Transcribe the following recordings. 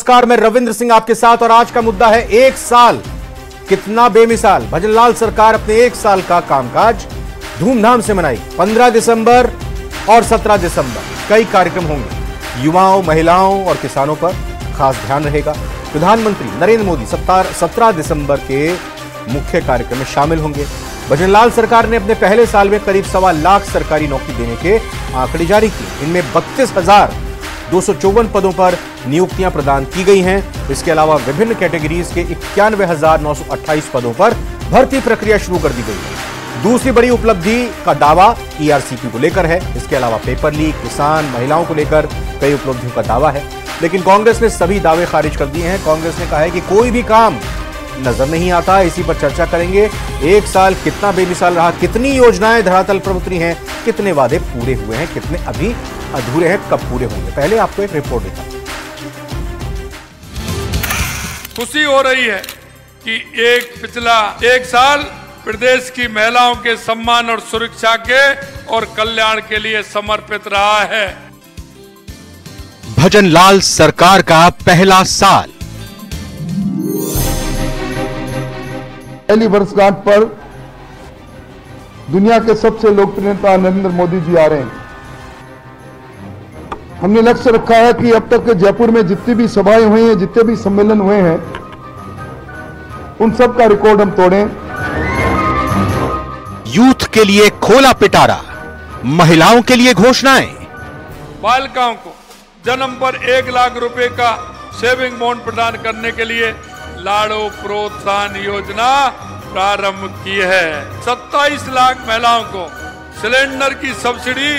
नमस्कार, मैं रविंद्र सिंह आपके साथ और आज का मुद्दा है एक साल कितना बेमिसाल। भजनलाल सरकार अपने एक साल का कामकाज धूमधाम से मनाई। 15 दिसंबर और 17 दिसंबर कई कार्यक्रम होंगे। युवाओं, महिलाओं और किसानों पर खास ध्यान रहेगा। प्रधानमंत्री नरेंद्र मोदी 17 दिसंबर के मुख्य कार्यक्रम में शामिल होंगे। भजनलाल सरकार ने अपने पहले साल में करीब 1.25 लाख सरकारी नौकरी देने के आंकड़े जारी किए। इनमें 32,254 पदों पर नियुक्तियां प्रदान की गई हैं। इसके अलावा विभिन्न कैटेगरीज के 91,928 पदों पर भर्ती प्रक्रिया शुरू कर दी गई है। दूसरी बड़ी उपलब्धि का दावा ईआरसीपी को लेकर है। इसके अलावा पेपर लीक, किसान, महिलाओं को लेकर कई उपलब्धियों का दावा है, लेकिन कांग्रेस ने सभी दावे खारिज कर दिए हैं। कांग्रेस ने कहा है कि कोई भी काम नजर नहीं आता। इसी पर चर्चा करेंगे। एक साल कितना बेमिसाल रहा, कितनी योजनाएं धरातल पर उतरी हैं, कितने वादे पूरे हुए हैं, कितने अभी अधूरे हैं, कब पूरे होंगे। पहले आपको एक रिपोर्ट दिखा। खुशी हो रही है कि पिछला एक साल प्रदेश की महिलाओं के सम्मान और सुरक्षा के और कल्याण के लिए समर्पित रहा है। भजनलाल सरकार का पहला साल। पहली वर्षगांठ पर दुनिया के सबसे लोकप्रिय नेता नरेंद्र मोदी जी आ रहे हैं। हमने लक्ष्य रखा है कि अब तक जयपुर में जितनी भी सभाएं हुई हैं, जितने भी सम्मेलन हुए हैं, उन सब का रिकॉर्ड हम तोड़ें। यूथ के लिए खोला पिटारा, महिलाओं के लिए घोषणाएं। बालिकाओं को जन्म पर 1 लाख रुपए का सेविंग बॉन्ड प्रदान करने के लिए लाड़ो प्रोत्साहन योजना प्रारंभ की है। 27 लाख महिलाओं को सिलेंडर की सब्सिडी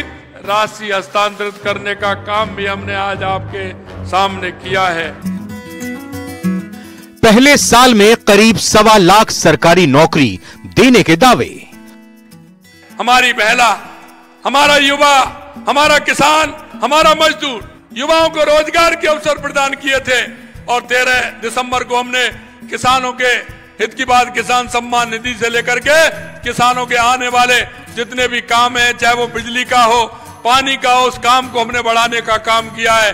राशि हस्तांतरित करने का काम भी हमने आज आपके सामने किया है। पहले साल में करीब 1.25 लाख सरकारी नौकरी देने के दावे। हमारी महिला, हमारा युवा, हमारा किसान, हमारा मजदूर, युवाओं को रोजगार के अवसर प्रदान किए थे और 13 दिसंबर को हमने किसानों के हित की बात किसान सम्मान निधि से लेकर के किसानों के आने वाले जितने भी काम है, चाहे वो बिजली का हो, पानी का हो, उस काम को हमने बढ़ाने का काम किया है।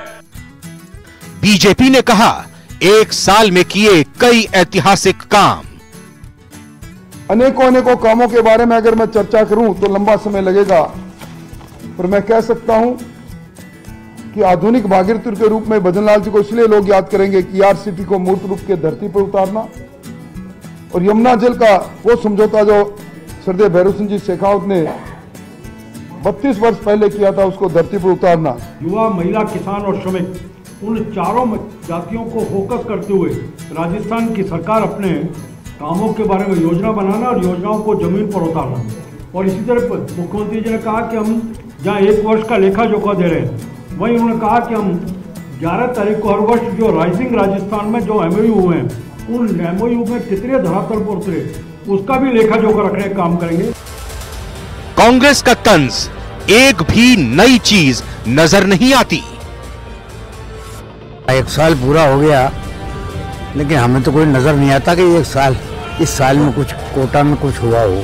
बीजेपी ने कहा एक साल में किए कई ऐतिहासिक काम। अनेकों कामों के बारे में अगर मैं चर्चा करूं तो लंबा समय लगेगा, पर मैं कह सकता हूं कि आधुनिक भागीरथी के रूप में भजनलाल जी को इसलिए लोग याद करेंगे कि ईआरसीपी को मूर्त रूप के धरती पर उतारना और यमुना जल का वो समझौता जो सरदेव भैरव सिंह जी शेखावत ने 32 वर्ष पहले किया था, उसको धरती पर उतारना। युवा, महिला, किसान और श्रमिक, उन चारों जातियों को फोकस करते हुए राजस्थान की सरकार अपने कामों के बारे में योजना बनाना और योजनाओं को जमीन पर उतारना। और इसी तरह मुख्यमंत्री जी ने कहा कि हम जहाँ 1 वर्ष का लेखा जोखा दे रहे हैं, वहीं उन्होंने कहा कि हम 11 तारीख को हर वर्ष जो राइजिंग राजस्थान में जो एमओयू हुए हैं, उन एमओयू में कितने धरातल पर उतरे, उसका भी लेखा जोखा रखने का काम करेंगे। कांग्रेस का तंज, एक भी नई चीज नजर नहीं आती। 1 साल पूरा हो गया, लेकिन हमें तो कोई नजर नहीं आता कि इस साल में कुछ कोटा में कुछ हुआ हो।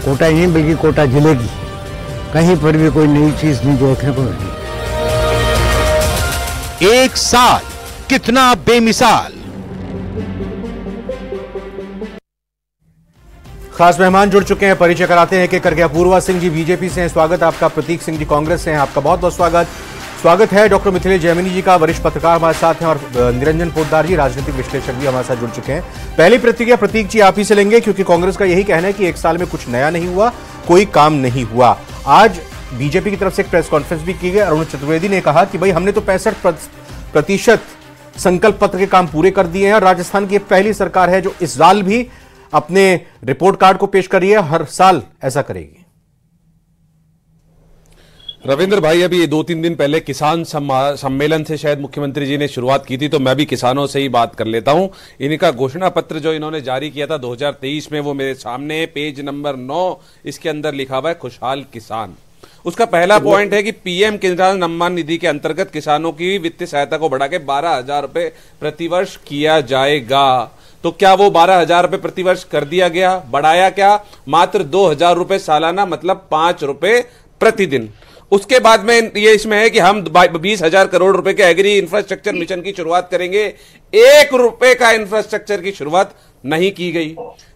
कोटा ही नहीं बल्कि कोटा जिले की कहीं पर भी कोई नई चीज नहीं देखने को मिली। एक साल कितना बेमिसाल। खास मेहमान जुड़ चुके हैं, परिचय कराते हैं एक एक करके। अपूर्वा सिंह जी बीजेपी से हैं, स्वागत आपका। प्रतीक सिंह जी कांग्रेस से हैं, आपका बहुत बहुत स्वागत है। डॉक्टर मिथिलेश जैमिनी जी का, वरिष्ठ पत्रकार हमारे साथ हैं, और निरंजन पोद्दार जी राजनीतिक विश्लेषक भी हमारे साथ जुड़ चुके हैं। पहली प्रतिक्रिया प्रतीक जी आप ही से लेंगे, क्योंकि कांग्रेस का यही कहना है कि एक साल में कुछ नया नहीं हुआ, कोई काम नहीं हुआ। आज बीजेपी की तरफ से एक प्रेस कॉन्फ्रेंस भी की गई। अरुण चतुर्वेदी ने कहा कि भाई हमने तो 65% संकल्प पत्र के काम पूरे कर दिए हैं और राजस्थान की पहली सरकार है जो इस साल भी अपने रिपोर्ट कार्ड को पेश कर रही है, हर साल ऐसा करेगी। रविंद्र भाई, अभी 2-3 दिन पहले किसान सम्मेलन से शायद मुख्यमंत्री जी ने शुरुआत की थी, तो मैं भी किसानों से ही बात कर लेता हूं। इनका घोषणा पत्र जो इन्होंने जारी किया था 2023 में, वो मेरे सामने पेज नंबर 9, इसके अंदर लिखा हुआ है खुशहाल किसान। उसका पहला पॉइंट है कि पीएम किसान सम्मान निधि के अंतर्गत किसानों की वित्तीय सहायता को बढ़ा के 12,000 रुपए प्रतिवर्ष किया जाएगा। तो क्या वो 12,000 रुपए प्रतिवर्ष कर दिया गया? बढ़ाया क्या? मात्र 2,000 रुपए सालाना, मतलब 5 रुपए प्रतिदिन। उसके बाद में ये इसमें है कि हम 20,000 करोड़ रुपए के एग्री इंफ्रास्ट्रक्चर मिशन की शुरुआत करेंगे। 1 रुपए का इंफ्रास्ट्रक्चर की शुरुआत नहीं की गई।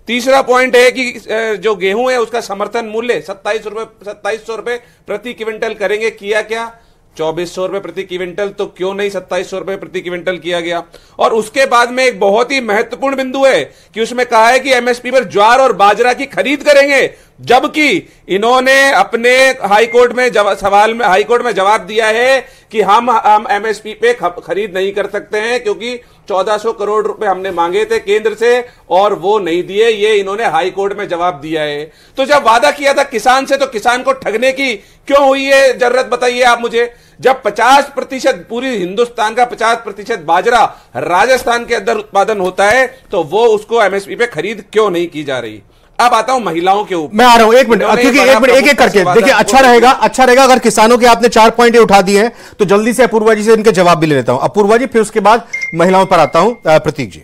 तीसरा पॉइंट है कि जो गेहूं है उसका समर्थन मूल्य 2700 रुपए प्रति क्विंटल करेंगे। किया क्या? 2400 रुपए प्रति क्विंटल। तो क्यों नहीं 2700 रुपए प्रति क्विंटल किया गया? और उसके बाद में एक बहुत ही महत्वपूर्ण बिंदु है कि उसमें कहा है कि एमएसपी पर ज्वार और बाजरा की खरीद करेंगे, जबकि इन्होंने अपने हाईकोर्ट में जवाब दिया है कि हम एमएसपी पे खरीद नहीं कर सकते हैं, क्योंकि 1400 करोड़ रुपए हमने मांगे थे केंद्र से और वो नहीं दिए। ये इन्होंने हाईकोर्ट में जवाब दिया है। तो जब वादा किया था किसान से, तो किसान को ठगने की क्यों हुई है जरूरत, बताइए आप मुझे। जब 50% पूरी हिंदुस्तान का 50% बाजरा राजस्थान के अंदर उत्पादन होता है, तो वो उसको एमएसपी पे खरीद क्यों नहीं की जा रही। अब आता हूं महिलाओं के ऊपर। मैं आ रहा हूं, एक मिनट, क्योंकि एक एक करके देखिए। अच्छा रहेगा अगर किसानों के आपने 4 पॉइंट उठा दिए हैं, तो जल्दी से अपूर्वा जी से इनके जवाब भी ले लेता हूं। अपूर्वा जी, फिर उसके बाद महिलाओं पर आता हूं। प्रतीक जी।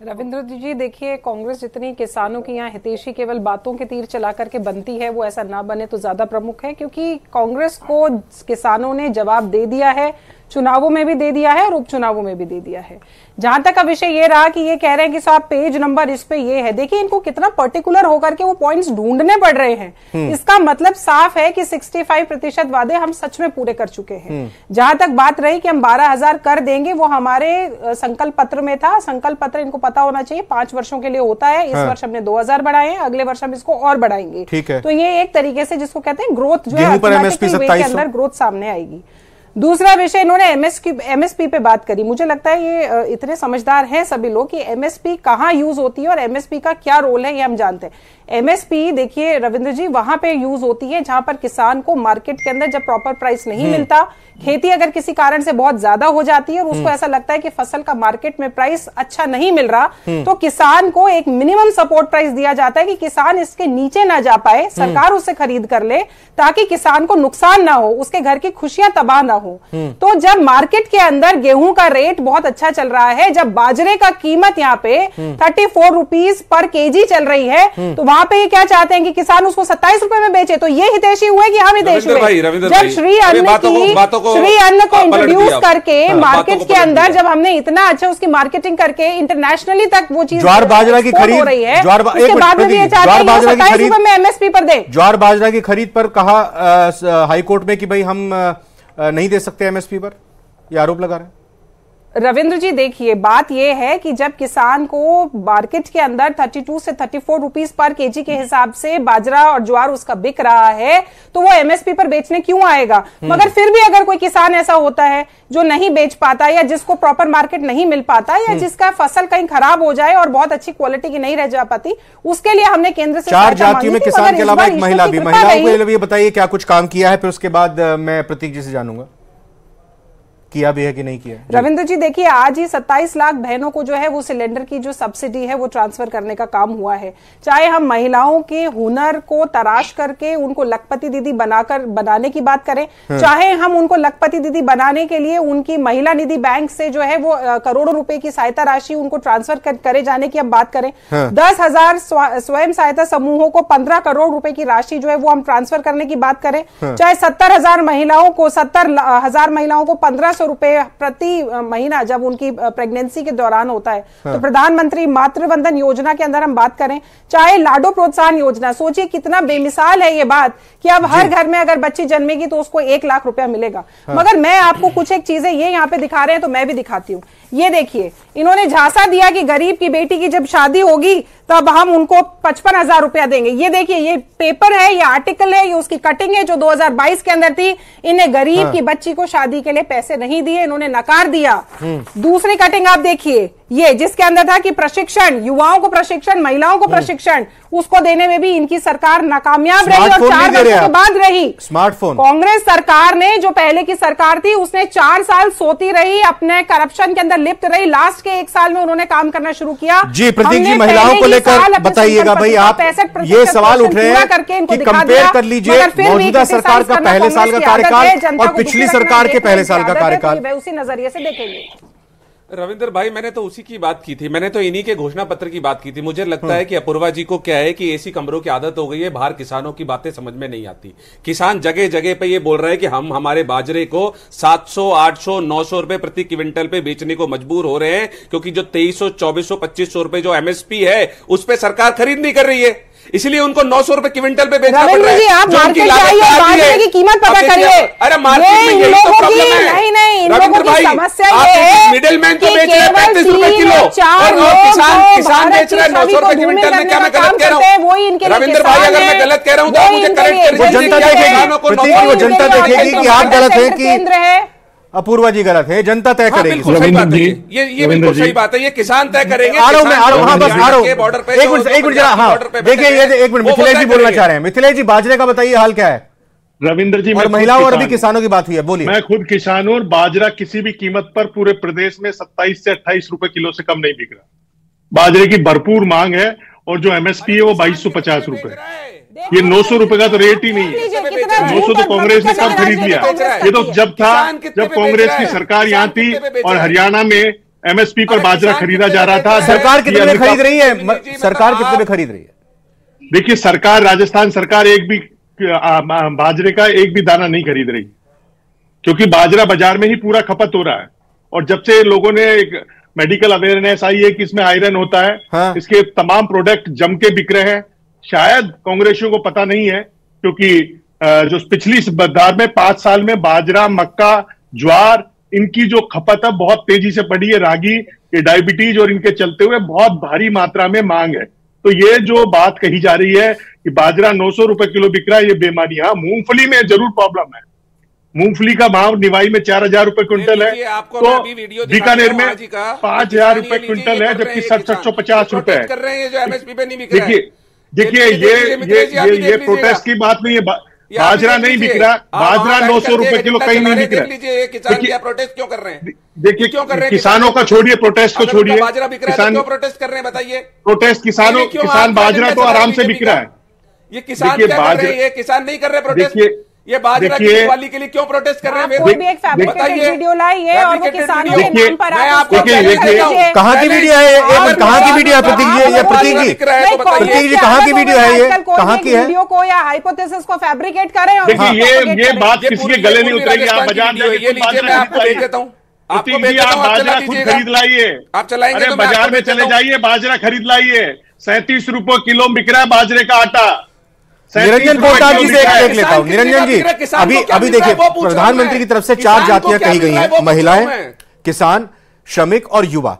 रविंद्र जी, देखिए, कांग्रेस जितनी किसानों की यहाँ हितैषी केवल बातों के तीर चला करके बनती है, वो ऐसा ना बने तो ज्यादा प्रमुख है, क्योंकि कांग्रेस को किसानों ने जवाब दे दिया है, चुनावों में भी दे दिया है और उपचुनावों में भी दे दिया है। जहां तक का विषय ये रहा कि ये कह रहे हैं कि साहब पेज नंबर इस पे ये है, देखिए इनको कितना पर्टिकुलर होकर के वो पॉइंट्स ढूंढने पड़ रहे हैं। इसका मतलब साफ है कि 65% वादे हम सच में पूरे कर चुके हैं। जहां तक बात रही कि हम 12,000 कर देंगे, वो हमारे संकल्प पत्र में था। संकल्प पत्र इनको पता होना चाहिए 5 वर्षों के लिए होता है। इस वर्ष हमने 2,000 बढ़ाए हैं, अगले वर्ष हम इसको और बढ़ाएंगे। ठीक है। तो ये एक तरीके से जिसको कहते हैं ग्रोथ जो है, के अंदर ग्रोथ सामने आएगी। दूसरा विषय, इन्होंने एमएसपी पे बात करी। मुझे लगता है ये इतने समझदार हैं सभी लोग कि एमएसपी कहाँ यूज होती है और एमएसपी का क्या रोल है, ये हम जानते हैं। एमएसपी, देखिए रविंद्र जी, वहां पे यूज होती है जहां पर किसान को मार्केट के अंदर जब प्रॉपर प्राइस नहीं मिलता, खेती अगर किसी कारण से बहुत ज्यादा हो जाती है और उसको ऐसा लगता है कि फसल का मार्केट में प्राइस अच्छा नहीं मिल रहा, तो किसान को एक मिनिमम सपोर्ट प्राइस दिया जाता है कि किसान इसके नीचे ना जा पाए, सरकार उससे खरीद कर ले, ताकि किसान को नुकसान ना हो, उसके घर की खुशियां तबाह ना हो। तो जब मार्केट के अंदर गेहूं का रेट बहुत अच्छा चल रहा है, जब बाजरे का कीमत यहाँ पे 34 रुपीज पर केजी चल रही है, तो वहां पे ये क्या चाहते हैं कि किसान उसको 27 रुपए में बेचे। तो ये हितैषी हुए कि हम हितैषी हुए। जब श्री अन्न को इंट्रोड्यूस करके मार्केट के अंदर जब हमने इतना अच्छा उसकी मार्केटिंग करके इंटरनेशनली तक वो चीज ज्वार बाजरा की खरीद हो रही है, उसके बाद में ये चाहते हैं 27 रुपए में एमएसपी पर दे। ज्वार बाजरा की खरीद पर कहा हाईकोर्ट में कि भाई हम नहीं दे सकते एमएसपी पर, ये आरोप लगा रहे हैं। रविंद्र जी, देखिए बात यह है कि जब किसान को मार्केट के अंदर 32 से 34 रुपीस पर केजी के हिसाब से बाजरा और ज्वार उसका बिक रहा है, तो वो एमएसपी पर बेचने क्यों आएगा। मगर फिर भी अगर कोई किसान ऐसा होता है जो नहीं बेच पाता या जिसको प्रॉपर मार्केट नहीं मिल पाता या जिसका फसल कहीं खराब हो जाए और बहुत अच्छी क्वालिटी की नहीं रह जा पाती, उसके लिए हमने केंद्र से 4 जातियों में किसान के अलावा एक महिला भी। महिलाओं के लिए बताइए क्या कुछ काम किया है, फिर उसके बाद मैं प्रतीक जी से जानूंगा किया भी है कि नहीं किया। रविंद्र जी, देखिए आज ही 27 लाख बहनों को जो है वो सिलेंडर की जो सब्सिडी है वो ट्रांसफर करने का काम हुआ है। चाहे हम महिलाओं के हुनर को तराश करके उनको लखपति दीदी बनाने की बात करें, चाहे हम उनको लखपति दीदी बनाने के लिए उनकी महिला निधि बैंक से जो है वो करोड़ों रुपए की सहायता राशि उनको ट्रांसफर करे जाने की अब बात करें, 10,000 स्वयं सहायता समूहों को 15 करोड़ रुपए की राशि जो है वो हम ट्रांसफर करने की बात करें, चाहे 70,000 महिलाओं को 70,000 महिलाओं को 1500 रुपए प्रति महीना जब उनकी प्रेगनेंसी के दौरान होता है, तो प्रधानमंत्री मातृ वंदन योजना के अंदर हम बात करें, चाहे लाडो प्रोत्साहन योजना, सोचिए कितना बेमिसाल है ये बात कि अब हर घर में अगर बच्ची जन्मेगी तो उसको 1 लाख रुपया मिलेगा। मगर मैं आपको कुछ एक चीजें ये यहाँ पे दिखा रहे हैं तो मैं भी दिखाती हूँ। ये देखिए, इन्होंने झांसा दिया कि गरीब की बेटी की जब शादी होगी तब हम उनको 55,000 रुपया देंगे। ये देखिए, ये पेपर है, ये आर्टिकल है, ये उसकी कटिंग है जो 2022 के अंदर थी। इन्हें गरीब की बच्ची को शादी के लिए पैसे नहीं दिए, इन्होंने नकार दिया। दूसरी कटिंग आप देखिए, ये जिसके अंदर था कि प्रशिक्षण, युवाओं को प्रशिक्षण, महिलाओं को प्रशिक्षण, उसको देने में भी इनकी सरकार नाकामयाब रही और 4 वर्षों के बाद रही। स्मार्टफोन कांग्रेस सरकार ने, जो पहले की सरकार थी, उसने 4 साल सोती रही, अपने करप्शन के अंदर लिप्त रही। लास्ट के 1 साल में उन्होंने काम करना शुरू किया। जी प्रतीक जी, महिलाओं को लेकर बताइएगा भाई, आप ये सवाल उठ रहे हैं कि कंपेयर कर लीजिए मौजूदा सरकार का पहले साल का कार्यकाल और पिछली सरकार के पहले साल का कार्यकाल, उसी नजरिए से देखेंगे। रविंद्र भाई, मैंने तो उसी की बात की थी, मैंने तो इन्हीं के घोषणा पत्र की बात की थी। मुझे लगता है कि अपूर्वा जी को क्या है कि एसी कमरों की आदत हो गई है, बाहर किसानों की बातें समझ में नहीं आती। किसान जगह जगह पे ये बोल रहे हैं कि हम हमारे बाजरे को 700, 800, 900 रुपए प्रति क्विंटल पे बेचने को मजबूर हो रहे हैं, क्योंकि जो 2300, 2400, 2500 रुपए जो एमएसपी है उस पर सरकार खरीद नहीं कर रही है, इसलिए उनको 900 रुपए क्विंटल पे बेचना पड़ रहा है। जी, आप मार्केट जाइए, बाजरे की कीमत पता करिए। अरे मार्केट में यही तो प्रॉब्लम है। नहीं, रविंद्र भाई, आप मिडिल मैन तो बेच रहे हैं 35 रुपए किलो, और किसान बेच रहे हैं 900 रुपए क्विंटल में। क्या मैं गलत कह रहा हूँ? रविंद्र भाई, अगर मैं गलत कह रहा हूँ तो आप मुझे करेक्ट करिए। जनता देखेगी कि आप गलत हैं कि अपूर्वा जी गलत है, जनता तय करेगी। ये बिल्कुल सही बात है, ये किसान तय करेंगे। हाँ, बस आ रहा हूँ, एक मिनट जरा। हाँ, देखिए, ये एक मिनट मिथिलेश जी बोलना चाह रहे हैं। मिथिलेश जी, बाजरे का बताइए हाल क्या है? रविंद्र जी, और महिलाओं और अभी किसानों की बात हुई है, बोलिए। मैं खुद किसान हूं और बाजरा किसी भी कीमत पर पूरे प्रदेश में 27 से 28 रुपए किलो से कम नहीं बिक रहा। बाजरे की भरपूर मांग है और जो एमएसपी है वो 2250 रुपए। ये 900 रुपए का तो रेट ही नहीं है। 900 तो कांग्रेस ने कब खरीद लिया? ये तो जब कांग्रेस की सरकार यहाँ थी और हरियाणा में एमएसपी पर बाजरा खरीदा जा रहा था। सरकार कितने में खरीद रही है? सरकार कितने में खरीद रही है? देखिए, सरकार, राजस्थान सरकार एक भी बाजरे का एक भी दाना नहीं खरीद रही, क्योंकि बाजरा बाजार में ही पूरा खपत हो रहा है। और जब से लोगों ने एक मेडिकल अवेयरनेस आई है कि इसमें आयरन होता है, हाँ। इसके तमाम प्रोडक्ट जम के बिक रहे हैं। शायद कांग्रेसियों को पता नहीं है, क्योंकि जो पिछली बाजार में 5 साल में बाजरा, मक्का, ज्वार, इनकी जो खपत है बहुत तेजी से बढ़ी है। रागी, ये डायबिटीज और इनके चलते हुए बहुत भारी मात्रा में मांग है। तो ये जो बात कही जा रही है कि बाजरा 900 रुपए किलो बिक रहा है, ये बेमानी। हाँ, मूंगफली में जरूर प्रॉब्लम है। मूंगफली का भाव निवाई में 4000 रुपए क्विंटल है, तो बीकानेर में 5000 रुपए क्विंटल है, जबकि 750 रुपए है। देखिए, ये प्रोटेस्ट की बात नहीं है। बाजरा नहीं बिक रहा, बाजरा 900 रुपए किलो कहीं नहीं बिक रहा। किसान क्या प्रोटेस्ट क्यों कर रहे हैं? देखिए, क्यों कर रहे हैं? किसानों का छोड़िए, प्रोटेस्ट को छोड़िए। बाजरा बिक रहा है, क्यों प्रोटेस्ट कर रहे हैं बताइए? प्रोटेस्ट किसान बाजरा तो आराम से बिक रहा है। ये किसान क्या कर रहे हैं? ये किसान नहीं कर रहे प्रोटेस्ट। ये बाजरा की दिवाली के लिए क्यों प्रोटेस्ट कर रहे हैं? कोई भी एक फैब्रिकेटेड वीडियो लाइए और वो किसानों के नाम पर कहाँ की वीडियो है ये? कहाँ की वीडियो है प्रतीक जी? ये प्रतीक जी कहाँ की वीडियो है? ये कहाँ की है? वीडियो को या हाइपोथेसिस को फैब्रिकेट करें। देखिए, ये बात किसी के गले नहीं उतरेगी। आप बाजार मैं आपको भेज देता हूँ, आपको बाजरा खुद खरीद लाइए। आप चलाएंगे तो बाजार में चले जाइए, बाजरा खरीद लाइए। 37 रुपए किलो बिक रहा है बाजरे का आटा। निरंजन कोटाल जी से एक लेता हूं। निरंजन जी, अभी देखिए, प्रधानमंत्री की तरफ से 4 जातियां कही गई हैं, महिलाएं, किसान, श्रमिक और युवा।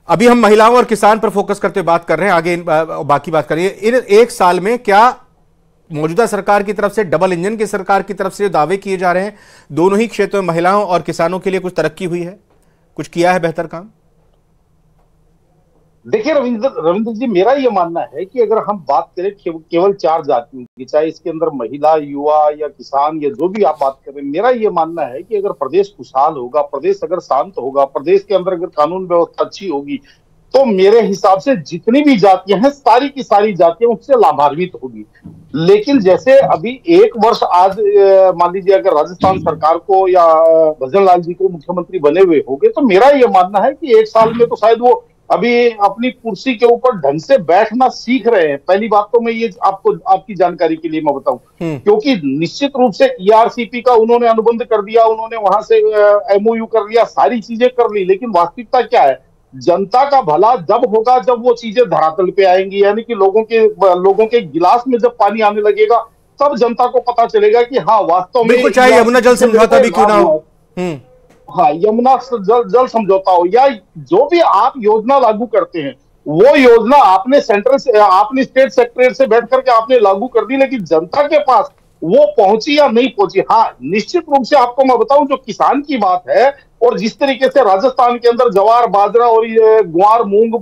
अभी हम महिलाओं और किसान पर फोकस करते हुए बात कर रहे हैं, आगे बाकी बात करिए। इन 1 साल में क्या मौजूदा सरकार की तरफ से, डबल इंजन की सरकार की तरफ से दावे किए जा रहे हैं, दोनों ही क्षेत्रों में महिलाओं और किसानों के लिए कुछ तरक्की हुई है, कुछ किया है बेहतर काम? देखिए रविंद्र जी, मेरा ये मानना है कि अगर हम बात करें केवल 4 जातियों की, चाहे इसके अंदर महिला, युवा या किसान या जो भी आप बात करें, मेरा ये मानना है कि अगर प्रदेश खुशहाल होगा, प्रदेश अगर शांत होगा, प्रदेश के अंदर अगर कानून व्यवस्था अच्छी होगी, तो मेरे हिसाब से जितनी भी जातियां हैं, सारी की सारी जातियां उससे लाभान्वित होगी। लेकिन जैसे अभी 1 वर्ष आज मान लीजिए अगर राजस्थान सरकार को या भजन लाल जी को मुख्यमंत्री बने हुए होंगे, तो मेरा ये मानना है कि 1 साल में तो शायद वो अभी अपनी कुर्सी के ऊपर ढंग से बैठना सीख रहे हैं। पहली बात तो मैं ये आपको आपकी जानकारी के लिए मैं बताऊं, क्योंकि निश्चित रूप से ईआरसीपी का उन्होंने अनुबंध कर दिया, उन्होंने वहां से एमओयू कर लिया, सारी चीजें कर ली, लेकिन वास्तविकता क्या है? जनता का भला जब होगा जब वो चीजें धरातल पे आएंगी, यानी कि लोगों के गिलास में जब पानी आने लगेगा, तब जनता को पता चलेगा कि हाँ वास्तव में, चाहे यमुना जल समझौता भी क्यों ना हो, हाँ यमुना जल समझौता हो या जो भी आप योजना लागू करते हैं, वो योजना आपने सेंट्रल से, आपने स्टेट सेक्रेटरी से बैठ करके आपने लागू कर दी, लेकिन जनता के पास वो पहुंची या नहीं पहुंची। हाँ, निश्चित रूप से आपको मैं बताऊं, जो किसान की बात है और जिस तरीके से राजस्थान के अंदर जवार, बाजरा और ये ग्वार, मूंग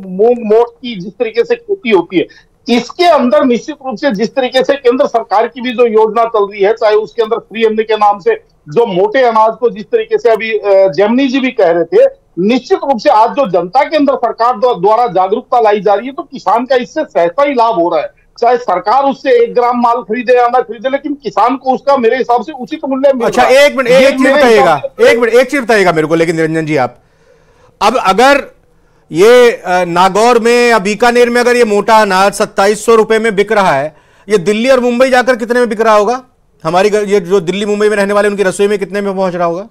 मोठ की जिस तरीके से खेती होती है, इसके अंदर निश्चित रूप से जिस तरीके से केंद्र सरकार की भी जो योजना चल रही है, चाहे उसके अंदर फ्री अन्न के नाम से जो मोटे अनाज को जिस तरीके से अभी जेमनी जी भी कह रहे थे, निश्चित रूप से आज जो जनता के अंदर सरकार द्वारा जागरूकता लाई जा रही है, तो किसान का इससे सहसा ही लाभ हो रहा है। चाहे सरकार उससे 1 ग्राम माल खरीदे या ना खरीदे, लेकिन किसान को उसका मेरे हिसाब से उचित मूल्य मिल रहा है। अच्छा, एक चीज बताइएगा मेरे को, लेकिन निरंजन जी आप अब अगर ये नागौर में या बीकानेर में अगर ये मोटा अनाज 2700 रुपए में बिक रहा है, ये दिल्ली और मुंबई जाकर कितने में बिक रहा होगा? हमारी ये जो दिल्ली मुंबई में रहने वाले उनकी रसोई में कितने में पहुंच रहा होगा?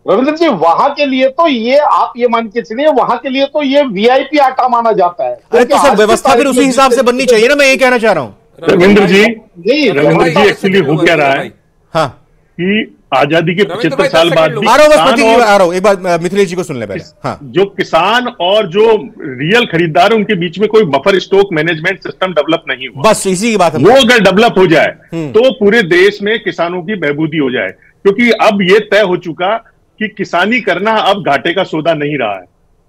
रविंद्र जी, वहां के लिए तो ये आप ये मान के चलिए, वहां के लिए तो ये वीआईपी आटा माना जाता है। अरे तो सर व्यवस्था फिर उसी हिसाब से बननी चाहिए ना, मैं ये कहना चाह रहा हूं। रविंद्र जी एक्चुअली हो क्या रहा है हाँ कि आजादी के 75 साल बाद भी आ रहा हूं, एक बार मिथिलेश जी को सुन ले पहले। हाँ, जो किसान और जो रियल खरीदार उनके बीच में कोई buffer stock management system develop नहीं हुआ, बस इसी की बात है। वो अगर डेवलप हो जाए तो पूरे देश में किसानों की बहबूदी हो जाए, क्योंकि अब ये तय हो चुका कि किसानी करना अब घाटे का सौदा नहीं रहा है।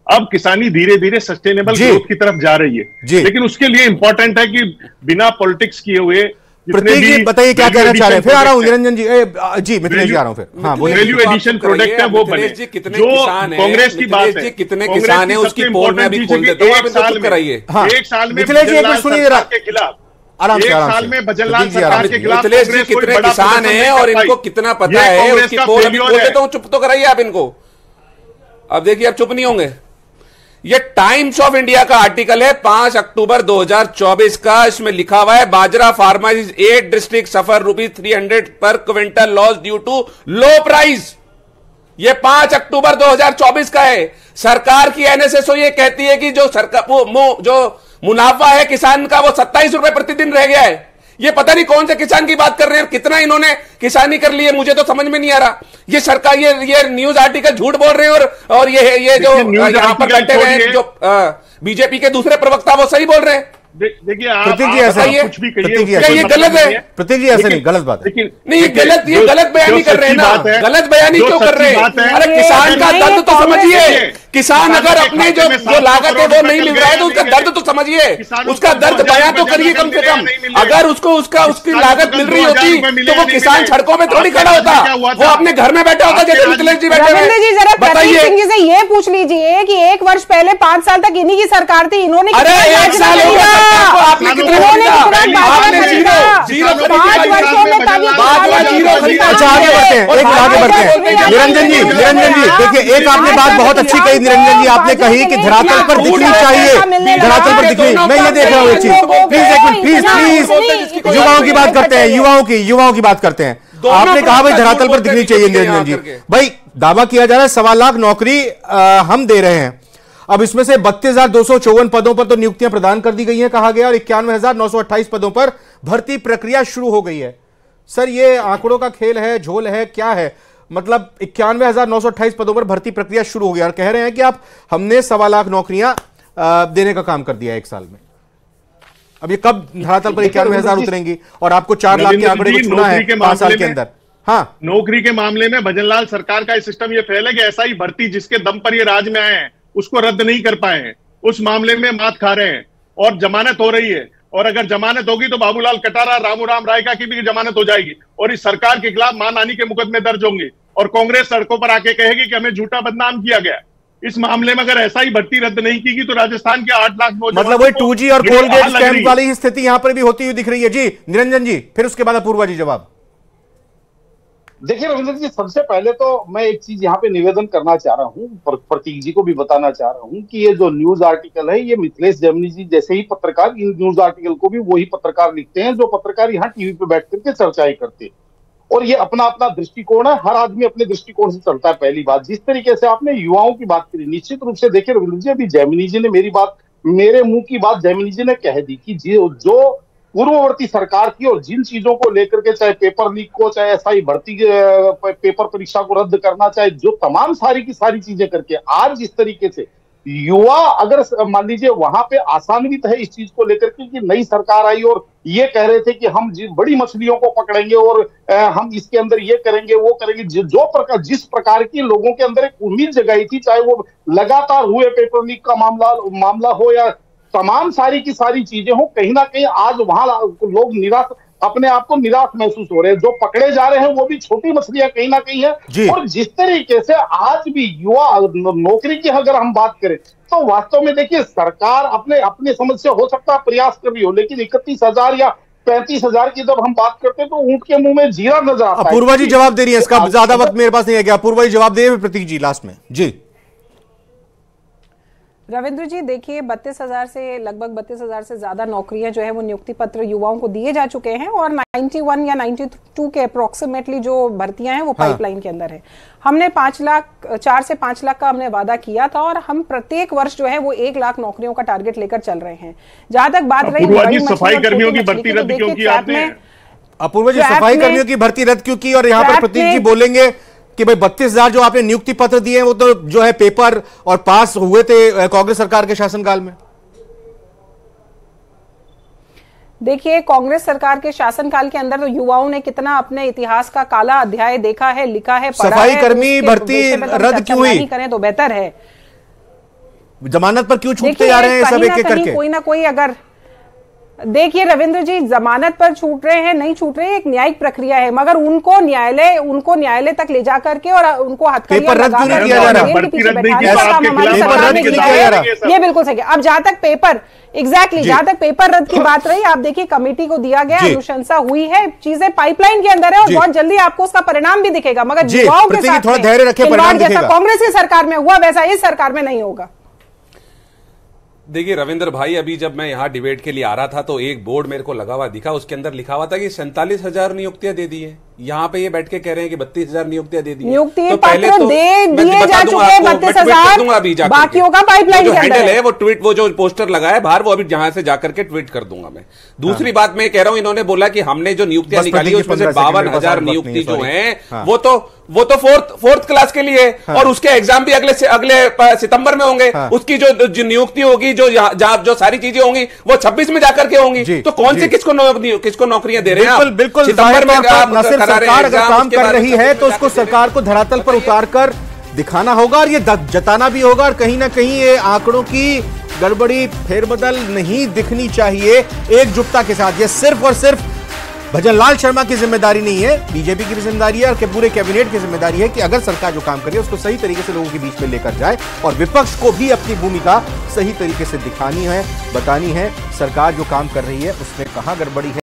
अब किसानी धीरे धीरे सस्टेनेबल ग्रोथ की तरफ जा रही है, लेकिन उसके लिए इंपॉर्टेंट है कि बिना पॉलिटिक्स किए हुए। प्रतीक जी बताइए क्या कहना चाह रहे हैं, फिर आ रहा हूं निरंजन जी। जी मिथिलेश जी आ रहा हूं फिर। हाँ, वैल्यू एडिशन प्रोडक्ट है वो बने। जो कांग्रेस की बात है, कितने किसान है उसकी पोल में अभी खोल देता हूं, आप इसको चुप कराइए। एक साल में मिथिलेश जी एक मिनट सुनिए के खिलाफ, आराम से, एक साल में भजनलाल सरकार के खिलाफ मिथिलेश जी कितने किसान है और इनको कितना पता है उसकी पोल अभी खोल देता हूं, चुप तो कराइए आप इनको। अब देखिए आप चुप नहीं होंगे। ये टाइम्स ऑफ इंडिया का आर्टिकल है 5 अक्टूबर 2024 का, इसमें लिखा हुआ है बाजरा फार्मर्स 8 डिस्ट्रिक्ट सफर ₹300 पर quintal loss due to low price. ये 5 अक्टूबर 2024 का है। सरकार की एनएसएसओ ये कहती है कि जो सरकार जो मुनाफा है किसान का वो 27 रुपए प्रतिदिन रह गया है। ये पता नहीं कौन से किसान की बात कर रहे हैं, कितना इन्होंने किसानी कर ली है, मुझे तो समझ में नहीं आ रहा। ये सरकार ये न्यूज आर्टिकल झूठ बोल रहे हैं और ये जो यहां पर बैठे हुए हैं जो बीजेपी के दूसरे प्रवक्ता वो सही बोल रहे हैं। देखिए प्रतीक जी ऐसा कुछ भी कहिए, ये गलत है। प्रतीक जी ऐसा नहीं, गलत बात है। नहीं ये गलत बयानी कर रहे हैं ना, गलत बयानी क्यों कर रहे हैं? अरे किसान का दर्द तो समझिए। किसान अगर अपने जो लागत है वो नहीं मिल रहा है तो उसका दर्द तो समझिए, उसका दर्द बयां तो करिए कम से कम। अगर उसको उसकी लागत मिल रही होती तो वो किसान सड़कों में थोड़ी खड़ा होता, वो अपने घर में बैठा होता जैसे मिथिलेश जी बैठे रविंद्र जी जरा प्रतीक सिंह जी से ये पूछ लीजिए कि 1 वर्ष पहले 5 साल तक इन्हीं की सरकार थी, इन्होंने अरे 1 साल हो गया आपने कितना खरीदा? आपने जीरो खरीदा। अच्छा आगे बढ़ते हैं, एक आगे बढ़ते हैं। निरंजन जी देखिए, एक आपने बात बहुत अच्छी कही निरंजन जी, आपने कही कि धरातल पर दिखनी चाहिए, धरातल पर दिखनी। मैं ये देख रहा हूँ एक चीज, प्लीज एक मिनट, प्लीज युवाओं की बात करते हैं, युवाओं की बात करते हैं। आपने कहा भाई धरातल पर दिखनी चाहिए निरंजन जी। भाई दावा किया जा रहा है 1.25 लाख नौकरी हम दे रहे हैं, अब इसमें से 32,254 पदों पर तो नियुक्तियां प्रदान कर दी गई हैं कहा गया, और 91,928 पदों पर भर्ती प्रक्रिया शुरू हो गई है। सर ये आंकड़ों का खेल है, झोल है, क्या है? मतलब 91,928 पदों पर भर्ती प्रक्रिया शुरू हो गई और कह रहे हैं कि आप हमने 1.25 लाख नौकरियां देने का काम कर दिया 1 साल में। अब ये कब धरातल पर 91,000 उतरेंगी? और आपको 4 लाख के आंकड़े को छूना है 5 साल के अंदर। हाँ, नौकरी के मामले में भजनलाल सरकार का सिस्टम ये फैल है कि ऐसा ही भर्ती जिसके दम पर ये राज में आए हैं उसको रद्द नहीं कर पाए हैं, उस मामले में मात खा रहे हैं और जमानत हो रही है। और अगर जमानत होगी तो बाबूलाल कटारा, रामूराम रायका की भी जमानत हो जाएगी और इस सरकार के खिलाफ मानहानि के मुकदमे दर्ज होंगे और कांग्रेस सड़कों पर आके कहेगी कि हमें झूठा बदनाम किया गया। इस मामले में अगर ऐसा ही भर्ती रद्द नहीं की तो राजस्थान के 8 लाख नौजवान, मतलब वही 2G और कोलगेट स्कैम वाली ही स्थिति यहां पर भी होती हुई दिख रही है। जी निरंजन जी, फिर उसके बाद अपूर्वा जी जवाब। देखिए रविंद्र जी, सबसे पहले तो मैं एक चीज यहाँ पे निवेदन करना चाह रहा हूँ, प्रतीक जी को भी बताना चाह रहा हूँ कि ये जो न्यूज आर्टिकल है ये मिथिलेश जैमिनी जी जैसे ही पत्रकार इन न्यूज आर्टिकल को भी वही पत्रकार लिखते हैं जो पत्रकार यहाँ टीवी पे बैठ करके चर्चाएं करते हैं, और ये अपना अपना दृष्टिकोण है, हर आदमी अपने दृष्टिकोण से चलता है। पहली बात, जिस तरीके से आपने युवाओं की बात करी, निश्चित रूप से देखिए रविंद्र जी, अभी जैमिनी जी ने मेरे मुंह की बात जैमिनी जी ने कह दी कि जो पूर्ववर्ती सरकार की और जिन चीजों को लेकर के, चाहे पेपर लीक को, चाहे एसआई भर्ती पेपर परीक्षा को रद्द करना, चाहे जो तमाम सारी की सारी चीजें करके आज जिस तरीके से युवा अगर मान लीजिए वहां पे आसान्वित है इस चीज को लेकर के कि नई सरकार आई और ये कह रहे थे कि हम बड़ी मछलियों को पकड़ेंगे और हम इसके अंदर ये करेंगे वो करेंगे, जिस प्रकार की लोगों के अंदर एक उम्मीद जगाई थी, चाहे वो लगातार हुए पेपर लीक का मामला हो या तमाम सारी की सारी चीजें हो, कहीं ना कहीं आज वहां लोग निराश, अपने आप को निराश महसूस हो रहे हैं। जो पकड़े जा रहे हैं वो भी छोटी मछलियां कहीं ना कहीं है। और जिस तरीके से आज भी युवा नौकरी की अगर हम बात करें तो वास्तव में देखिए सरकार अपने समझ से हो सकता है प्रयास कर रही हो, लेकिन 31,000 या 35,000 की जब हम बात करते हैं तो ऊंट के मुंह में जीरा नजर आता है। अपूर्वा जी जवाब दे रही है, इसका ज्यादा वक्त मेरे पास नहीं है। क्या अपूर्वा जी जवाब दे प्रतीक जी लास्ट में? जी रविंद्र जी, देखिए 32,000 से लगभग 32,000 से ज्यादा नौकरियां जो है वो नियुक्ति पत्र युवाओं को दिए जा चुके हैं और 91 या 92 के अप्रोक्सीमेटली जो भर्तियां हैं वो पाइपलाइन के अंदर है। हमने 4 से 5 लाख का हमने वादा किया था और हम प्रत्येक वर्ष जो है वो 1 लाख नौकरियों का टारगेट लेकर चल रहे हैं। जहां तक बात रही सफाई कर्मियों की भर्ती रद्द क्यों की आपने? अपूर्वा जी, सफाई कर्मियों की भर्ती रद्द क्यों की? और यहाँ पर प्रतीक जी बोलेंगे कि भाई 32,000 जो आपने नियुक्ति पत्र दिए हैं वो तो जो है पेपर और पास हुए थे कांग्रेस सरकार के शासनकाल में। देखिए, कांग्रेस सरकार के शासनकाल के अंदर तो युवाओं ने कितना अपने इतिहास का काला अध्याय देखा है, लिखा है, पढ़ा है। सफाई कर्मी भर्ती रद्द क्यों हुई? करें तो बेहतर है। जमानत पर क्यों छूटते जा रहे हैं सब एक एक करके? कोई ना कोई अगर देखिए रविंद्र जी, जमानत पर छूट रहे हैं नहीं छूट रहे, एक न्यायिक प्रक्रिया है, मगर उनको न्यायालय तक ले जाकर के और उनको हथकड़ियां लगा कर ये बिल्कुल सही है। अब जहां तक पेपर जहां तक पेपर रद्द की बात रही, आप देखिए कमेटी को दिया गया, अनुशंसा हुई है, चीजें पाइपलाइन के अंदर है और बहुत जल्दी आपको उसका परिणाम भी दिखेगा। मगर युवाओं के साथ थोड़ा धैर्य रखें, परिणाम जैसा कांग्रेस की सरकार में हुआ वैसा इस सरकार में नहीं होगा। देखिए रविंद्र भाई, अभी जब मैं यहाँ डिबेट के लिए आ रहा था तो एक बोर्ड मेरे को लगा हुआ दिखा, उसके अंदर लिखा हुआ था कि 47,000 नियुक्तियां दे दी है। यहाँ पे ये बैठ के कह रहे हैं कि 32,000 नियुक्तियां दे दी है। तो पहले तो दिए जा चुके हैं 32,000, बाकियों का पाइपलाइन जो हैंडल है वो ट्वीट, वो जो पोस्टर लगा है बाहर, वो अभी जहां से जाकर के ट्वीट कर दूंगा मैं। दूसरी बात मैं कह रहा हूं, इन्होंने बोला कि हमने जो नियुक्तियां निकाली उसमें से 52,000 नियुक्ति जो है वो तो फोर्थ क्लास के लिए, और उसके एग्जाम भी अगले सितंबर में होंगे। उसकी जो नियुक्ति होगी, जो सारी चीजें होंगी वो 26 में जाकर के होंगी। तो कौन से किसको नौकरियां दे रहे हैं? बिल्कुल सितंबर में सरकार अगर काम कर रही है तो उसको सरकार को धरातल पर उतारकर दिखाना होगा और ये जताना भी होगा। और कहीं ना कहीं ये आंकड़ों की गड़बड़ी, फेरबदल नहीं दिखनी चाहिए एकजुटता के साथ। ये सिर्फ और सिर्फ भजनलाल शर्मा की जिम्मेदारी नहीं है, बीजेपी की भी जिम्मेदारी है और पूरे कैबिनेट की जिम्मेदारी है कि अगर सरकार जो काम कर रही है उसको सही तरीके से लोगों के बीच में लेकर जाए और विपक्ष को भी अपनी भूमिका सही तरीके से दिखानी है, बतानी है। सरकार जो काम कर रही है उसमें कहां गड़बड़ी है।